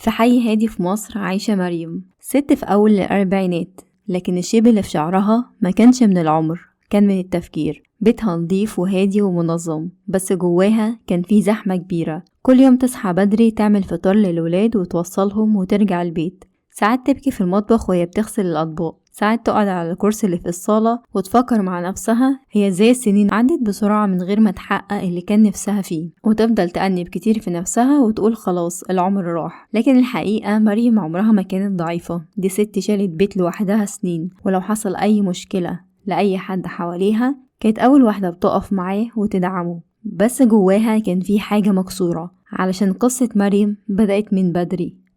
في حي هادي في مصر عايشة مريم، ست في أول الأربعينات، لكن الشيب اللي في شعرها ما كانش من العمر، كان من التفكير. بيتها نضيف وهادي ومنظم، بس جواها كان فيه زحمة كبيرة. كل يوم تصحى بدري تعمل فطار للولاد وتوصلهم وترجع البيت. ساعات تبكي في المطبخ وهي بتغسل الأطباق، ساعات تقعد على الكرسي اللي في الصالة وتفكر مع نفسها هي ازاي السنين عدت بسرعة من غير ما تحقق اللي كان نفسها فيه، وتفضل تأنب كتير في نفسها وتقول خلاص العمر راح. لكن الحقيقة مريم عمرها ما كانت ضعيفة، دي ست شالت بيت لوحدها سنين، ولو حصل أي مشكلة لأي حد حواليها كانت أول واحدة بتقف معاه وتدعمه. بس جواها كان في حاجة مكسورة، علشان قصة مريم بدأت من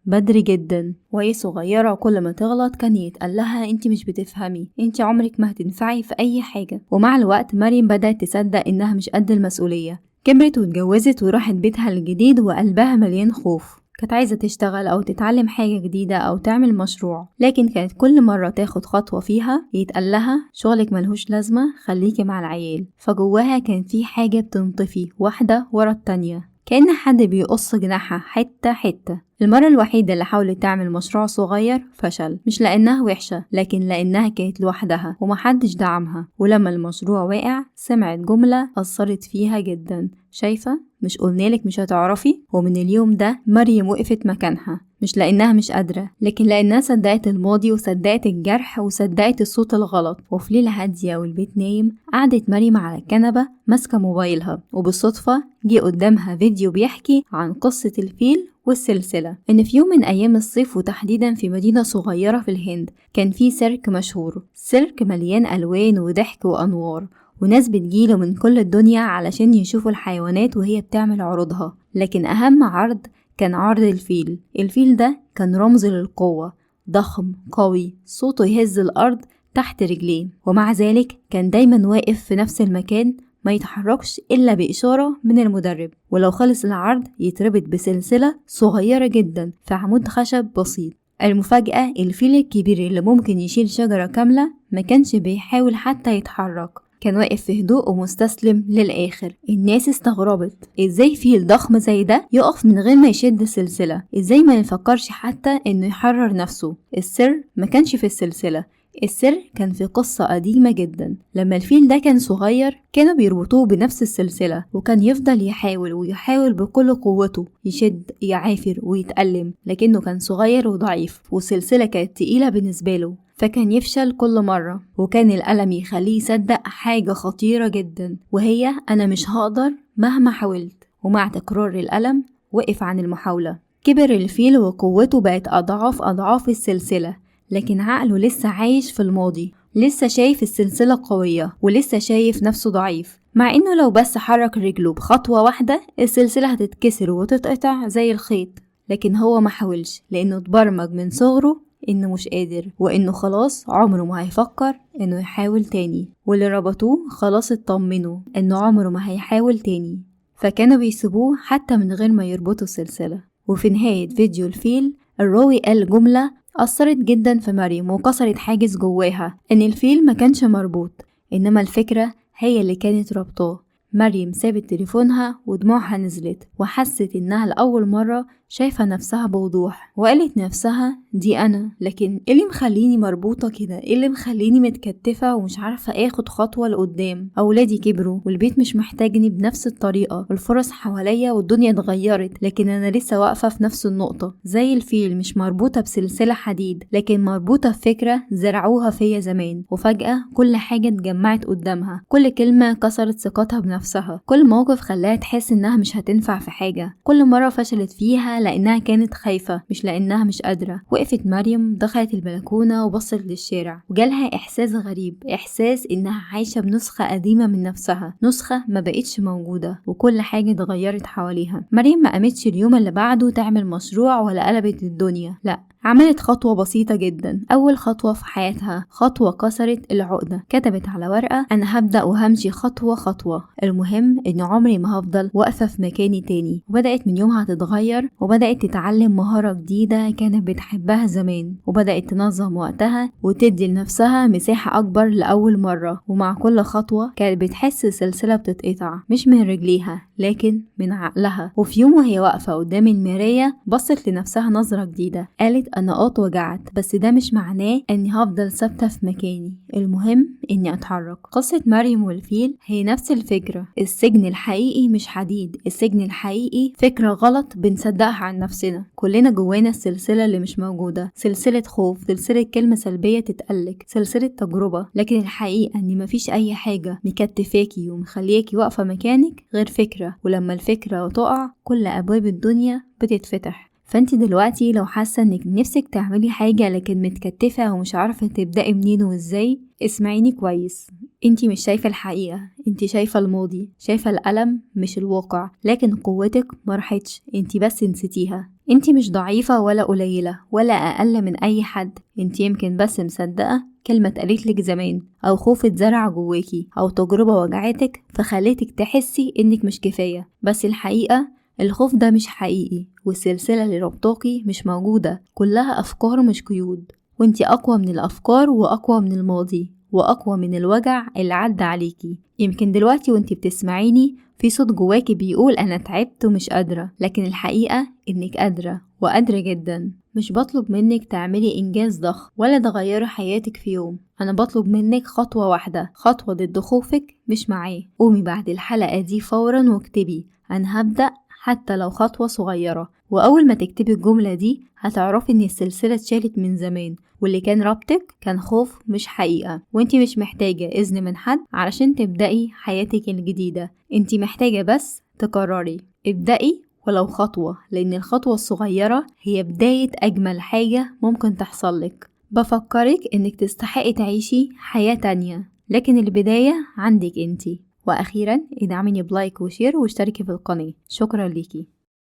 بدري جدا. وهي صغيرة وكل ما تغلط كان يتقال لها انت مش بتفهمي، انت عمرك ما هتنفعي في اي حاجة. ومع الوقت مريم بدأت تصدق انها مش قد المسؤولية. كبرت واتجوزت وراحت بيتها الجديد وقلبها مليان خوف. كانت عايزة تشتغل أو تتعلم حاجة جديدة أو تعمل مشروع، لكن كانت كل مرة تاخد خطوة فيها يتقال لها شغلك ملهوش لازمة، خليكي مع العيال. فجواها كان في حاجة بتنطفي واحدة ورا التانية، كأن حد بيقص جناحها حتة حتة. المرة الوحيدة اللي حاولت تعمل مشروع صغير فشل، مش لأنها وحشة، لكن لأنها كانت لوحدها ومحدش دعمها. ولما المشروع وقع سمعت جملة أثرت فيها جدا: شايفة؟ مش قلنالك مش هتعرفي؟ ومن اليوم ده مريم وقفت مكانها، مش لأنها مش قادرة، لكن لأنها صدقت الماضي وصدقت الجرح وصدقت الصوت الغلط. وفي ليلة هادية والبيت نايم قعدت مريم على الكنبة ماسكة موبايلها، وبالصدفة جه قدامها فيديو بيحكي عن قصة الفيل والسلسلة. إن في يوم من أيام الصيف وتحديدا في مدينة صغيرة في الهند كان في سيرك مشهور، سيرك مليان ألوان وضحك وأنوار، وناس بتجيله من كل الدنيا علشان يشوفوا الحيوانات وهي بتعمل عروضها. لكن أهم عرض كان عرض الفيل. الفيل ده كان رمز للقوة، ضخم قوي صوته يهز الأرض تحت رجليه، ومع ذلك كان دايما واقف في نفس المكان، ما يتحركش إلا بإشارة من المدرب. ولو خلص العرض يتربط بسلسلة صغيرة جدا في عمود خشب بسيط. المفاجأة الفيل الكبير اللي ممكن يشيل شجرة كاملة ما كانش بيحاول حتى يتحرك، كان واقف في هدوء ومستسلم للآخر. الناس استغربت ازاي فيل ضخم زي ده يقف من غير ما يشد السلسلة، ازاي ما يفكرش حتى انه يحرر نفسه. السر ما كانش في السلسلة، السر كان في قصة قديمة جدا. لما الفيل ده كان صغير كانوا بيربطوه بنفس السلسلة، وكان يفضل يحاول ويحاول بكل قوته يشد يعافر ويتألم، لكنه كان صغير وضعيف والسلسلة كانت تقيلة بالنسبة له، فكان يفشل كل مرة. وكان الألم يخليه يصدق حاجة خطيرة جدا، وهي أنا مش هقدر مهما حاولت. ومع تكرار الألم وقف عن المحاولة. كبر الفيل وقوته بقت أضعاف السلسلة، لكن عقله لسه عايش في الماضي، لسه شايف السلسلة قوية ولسه شايف نفسه ضعيف، مع انه لو بس حرك رجله بخطوة واحدة السلسلة هتتكسر وتتقطع زي الخيط. لكن هو ما حاولش، لانه اتبرمج من صغره انه مش قادر، وانه خلاص عمره ما هيفكر انه يحاول تاني. واللي ربطوه خلاص اطمنوا انه عمره ما هيحاول تاني، فكانوا بيسيبوه حتى من غير ما يربطوا السلسلة. وفي نهاية فيديو الفيل الراوي قال جملة أثرت جدا في مريم وكسرت حاجز جواها، إن الفيل ما كانش مربوط، إنما الفكرة هي اللي كانت ربطاه. مريم سابت تليفونها ودموعها نزلت، وحست إنها لأول مرة شايفة نفسها بوضوح، وقالت نفسها دي أنا. لكن إيه اللي مخليني مربوطة كده؟ إيه اللي مخليني متكتفة ومش عارفة آخد خطوة لقدام؟ أولادي كبروا والبيت مش محتاجني بنفس الطريقة، والفرص حواليا والدنيا اتغيرت، لكن أنا لسه واقفة في نفس النقطة. زي الفيل مش مربوطة بسلسلة حديد، لكن مربوطة بفكرة زرعوها فيا زمان، وفجأة كل حاجة اتجمعت قدامها، كل كلمة كسرت ثقتها بنفسها، كل موقف خلاها تحس إنها مش هتنفع في حاجة، كل مرة فشلت فيها لأنها كانت خايفة مش لأنها مش قادرة. وقفت مريم دخلت البلكونة وبصت للشارع، وجالها إحساس غريب، إحساس إنها عايشة بنسخة قديمة من نفسها، نسخة ما بقتش موجودة، وكل حاجة اتغيرت حواليها. مريم ما قامتش اليوم اللي بعده تعمل مشروع ولا قلبت الدنيا، لأ، عملت خطوة بسيطة جدا، أول خطوة في حياتها، خطوة كسرت العقدة. كتبت على ورقة أنا هبدأ وهمشي خطوة خطوة، المهم إن عمري ما هفضل واقفة في مكاني تاني. وبدأت من يومها تتغير، وبدأت تتعلم مهارة جديدة كانت بتحبها زمان، وبدأت تنظم وقتها وتدي لنفسها مساحة أكبر لأول مرة. ومع كل خطوة كانت بتحس سلسلة بتتقطع، مش من رجليها لكن من عقلها. وفي يوم وهي واقفة قدام المراية بصت لنفسها نظرة جديدة، قالت أنا اتوجعت بس ده مش معناه إني هفضل ثابتة في مكاني، المهم إني أتحرك. قصة مريم والفيل هي نفس الفكرة، السجن الحقيقي مش حديد، السجن الحقيقي فكرة غلط بنصدقها عن نفسنا. كلنا جوانا السلسلة اللي مش موجودة، سلسلة خوف، سلسلة كلمة سلبية تتقلك، سلسلة تجربة. لكن الحقيقة إن مفيش أي حاجة مكتفاكي ومخلياكي واقفة مكانك غير فكرة، ولما الفكرة تقع كل أبواب الدنيا بتتفتح. فانت دلوقتي لو حاسة انك نفسك تعملي حاجة لكن متكتفة ومش عارفة تبدأي منين وازاي، اسمعيني كويس. انت مش شايفة الحقيقة، انت شايفة الماضي، شايفة الألم مش الواقع، لكن قوتك مرحتش، انت بس نسيتيها. انت مش ضعيفة ولا قليلة ولا أقل من أي حد، انت يمكن بس مصدقة كلمة اتقالتلك زمان، أو خوف اتزرع جواكي، أو تجربة وجعتك فخلتك تحسي انك مش كفاية. بس الحقيقة الخوف ده مش حقيقي، والسلسلة اللي ربطاكي مش موجودة، كلها أفكار مش قيود. وانتي أقوى من الأفكار، وأقوى من الماضي، وأقوى من الوجع اللي عدى عليكي. يمكن دلوقتي وانتي بتسمعيني في صوت جواكي بيقول أنا تعبت ومش قادرة، لكن الحقيقة إنك قادرة، وقادرة جدا. مش بطلب منك تعملي إنجاز ضخم ولا تغيري حياتك في يوم، أنا بطلب منك خطوة واحدة، خطوة ضد خوفك مش معاه. قومي بعد الحلقة دي فورا واكتبي أنا هبدأ حتى لو خطوة صغيرة، وأول ما تكتبي الجملة دي هتعرفي إن السلسلة اتشالت من زمان، واللي كان ربطك كان خوف مش حقيقة. وانتي مش محتاجة إذن من حد علشان تبدأي حياتك الجديدة، انتي محتاجة بس تقرري. ابدأي ولو خطوة، لأن الخطوة الصغيرة هي بداية أجمل حاجة ممكن تحصلك. بفكرك إنك تستحقي تعيشي حياة تانية، لكن البداية عندك انتي. وأخيرا ادعميني بلايك وشير واشتركي في القناة. شكرا ليكي.